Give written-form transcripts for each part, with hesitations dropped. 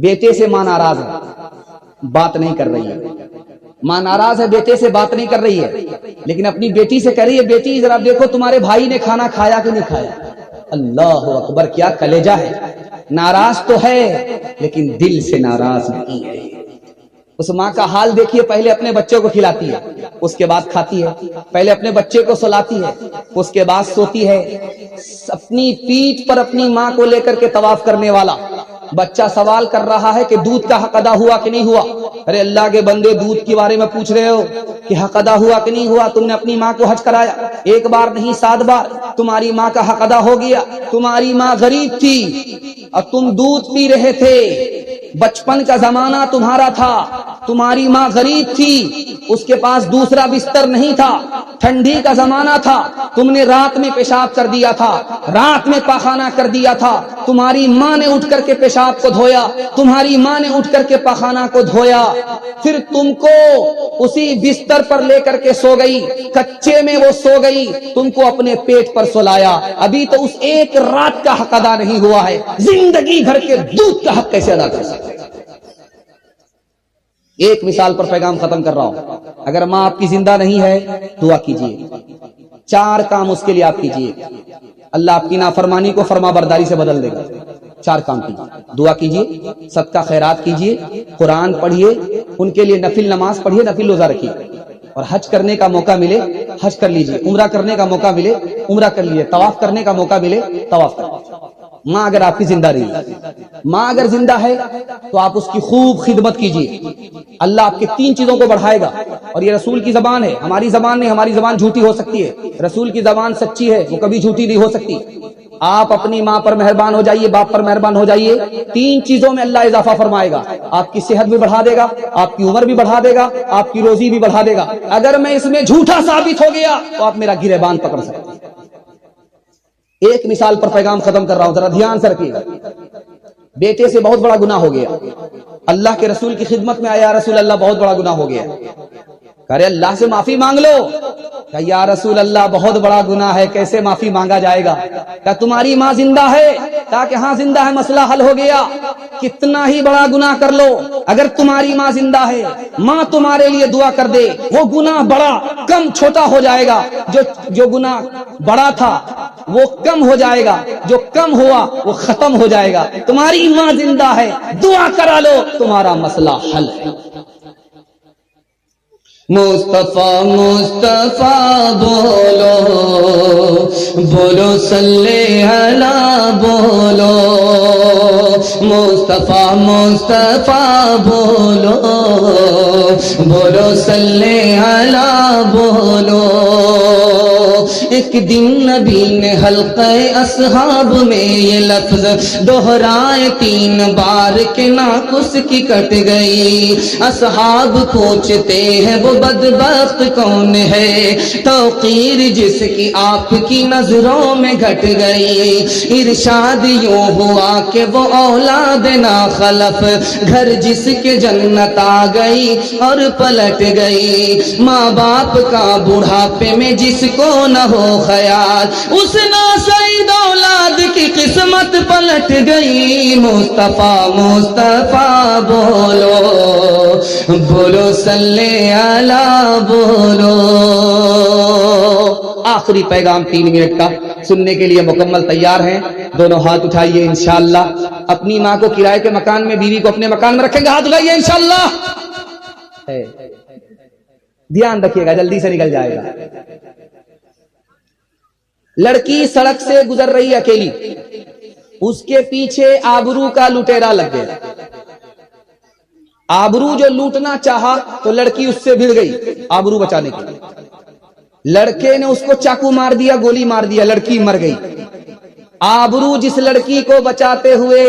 بیٹے سے ماں ناراض ہے, بات نہیں کر رہی ہے. ماں ناراض ہے, بیٹے سے بات نہیں کر رہی ہے, لیکن اپنی بیٹی سے کہہ رہی ہے بیٹی ذرا دیکھو تمہارے بھائی نے کھانا کھایا کہ نہیں کھایا. اللہ اکبر, کیا کلیجہ ہے. ناراض تو ہے لیکن دل سے ناراض نہیں ہے. اس ماں کا حال دیکھیے, پہلے اپنے بچے کو کھلاتی ہے, اس کے بعد کھاتی ہے. پہلے اپنے بچے کو سلاتی ہے, اس کے بعد سوتی ہے. اپنی پیٹھ پر اپنی ماں کو لے کر کے طواف کرنے والا بچہ سوال کر رہا ہے کہ دودھ کا حق ادا ہوا کہ نہیں ہوا. ارے اللہ کے بندے, دودھ کے بارے میں پوچھ رہے ہو کہ حق ادا ہوا کہ نہیں ہوا؟ تم نے اپنی ماں کو حج کرایا, ایک بار نہیں 7 بار. تمہاری ماں کا حق ادا ہو گیا. تمہاری ماں غریب تھی اور تم دودھ پی رہے تھے, بچپن کا زمانہ تمہارا تھا. تمہاری ماں غریب تھی, اس کے پاس دوسرا بستر نہیں تھا, ٹھنڈی کا زمانہ تھا. تم نے رات میں پیشاب کر دیا تھا, رات میں پاخانہ کر دیا تھا. تمہاری ماں نے اٹھ کر کے پیشاب کو دھویا, تمہاری ماں نے اٹھ کر کے پاخانہ کو دھویا. پھر تم کو اسی بستر پر لے کر کے سو گئی, کچے میں وہ سو گئی, تم کو اپنے پیٹ پر سلایا. ابھی تو اس ایک رات کا حق ادا نہیں ہوا ہے, زندگی بھر کے دودھ کا حق کیسے ادا کر سکتے؟ ایک مثال پر پیغام ختم کر رہا ہوں. اگر ماں آپ کی زندہ نہیں ہے, دعا کیجیے. 4 کام اس کے لیے آپ کیجیے, اللہ آپ کی نافرمانی کو فرما برداری سے بدل دے گا. 4 کام کیجیے, دعا کیجیے, صدقہ خیرات کیجیے, قرآن پڑھیے, ان کے لیے نفل نماز پڑھیے, نفل روزہ رکھیے, اور حج کرنے کا موقع ملے حج کر لیجیے, عمرہ کرنے کا موقع ملے عمرہ کر لیجیے, طواف کرنے کا موقع ملے طواف کر لیجیے. ماں اگر آپ کی زندہ رہی, ماں اگر زندہ ہے تو آپ اس کی خوب خدمت کیجیے. اللہ آپ کے 3 چیزوں کو بڑھائے گا. اور یہ رسول کی زبان ہے, ہماری زبان نہیں. ہماری زبان جھوٹی ہو سکتی ہے, رسول کی زبان سچی ہے, وہ کبھی جھوٹی نہیں ہو سکتی. آپ اپنی ماں پر مہربان ہو جائیے, باپ پر مہربان ہو جائیے. 3 چیزوں میں اللہ اضافہ فرمائے گا. آپ کی صحت بھی بڑھا دے گا, آپ کی عمر بھی بڑھا دے گا, آپ کی روزی بھی بڑھا دے گا. اگر میں اس میں جھوٹا ثابت ہو گیا تو آپ میرا گریبان پکڑ سکتے ہیں. ایک مثال پر پیغام ختم کر رہا ہوں, ذرا دھیان سے رکھیے گا. بیٹے سے بہت بڑا گناہ ہو گیا, اللہ کے رسول کی خدمت میں آیا, رسول اللہ بہت بڑا گناہ ہو گیا. ارے اللہ سے معافی مانگ لو. کہ یا رسول اللہ بہت بڑا گناہ ہے, کیسے معافی مانگا جائے گا؟ کہ تمہاری ماں زندہ ہے. تاکہ ہاں زندہ ہے, مسئلہ حل ہو گیا. کتنا ہی بڑا گناہ کر لو, اگر تمہاری ماں زندہ ہے, ماں تمہارے لیے دعا کر دے, وہ گناہ بڑا کم چھوٹا ہو جائے گا. جو گناہ بڑا تھا وہ کم ہو جائے گا, جو کم ہوا وہ ختم ہو جائے گا. تمہاری ماں زندہ ہے, دعا کرا لو, تمہارا مسئلہ حل ہے. مصطفیٰ مصطفیٰ بولو بولو صلی علی بولو, مصطفیٰ مصطفیٰ بولو بولو صلی علی بولو. ایک دن نبی نے حلقہ اصحاب میں یہ لفظ دہرائے 3 بار کے ناقص کی کٹ گئی. اصحاب پوچھتے ہیں وہ بدبخت کون ہے, توقیر جس کی آپ کی نظروں میں گھٹ گئی. ارشاد یوں ہوا کہ وہ اولاد ناخلف, گھر جس کے جنت آ گئی اور پلٹ گئی. ماں باپ کا بڑھاپے میں جس کو نہ ہو خیال, اس ناسعید اولاد کی قسمت پلٹ گئی. مصطفیٰ مصطفیٰ بولو بولو صلی علی بولو. آخری پیغام 3 منٹ کا سننے کے لیے مکمل تیار ہیں؟ دونوں ہاتھ اٹھائیے انشاءاللہ. اپنی ماں کو کرائے کے مکان میں, بیوی کو اپنے مکان میں رکھیں گے, ہاتھ اٹھائیے انشاءاللہ. دھیان رکھیے گا, جلدی سے نکل جائے گا. لڑکی سڑک سے گزر رہی اکیلی, اس کے پیچھے آبرو کا لٹیرا لگ گیا. آبرو جو لوٹنا چاہا تو لڑکی اس سے بھڑ گئی آبرو بچانے کے لیے. لڑکے نے اس کو چاقو مار دیا, گولی مار دیا, لڑکی مر گئی. آبرو جس لڑکی کو بچاتے ہوئے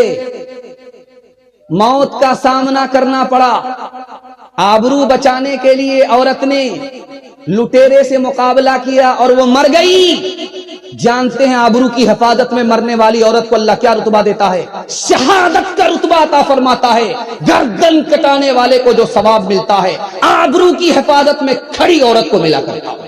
موت کا سامنا کرنا پڑا, آبرو بچانے کے لیے عورت نے لٹیرے سے مقابلہ کیا اور وہ مر گئی. جانتے ہیں آبرو کی حفاظت میں مرنے والی عورت کو اللہ کیا رتبہ دیتا ہے؟ شہادت کا رتبہ عطا فرماتا ہے. گردن کٹانے والے کو جو ثواب ملتا ہے, آبرو کی حفاظت میں کھڑی عورت کو ملا کرتا ہے.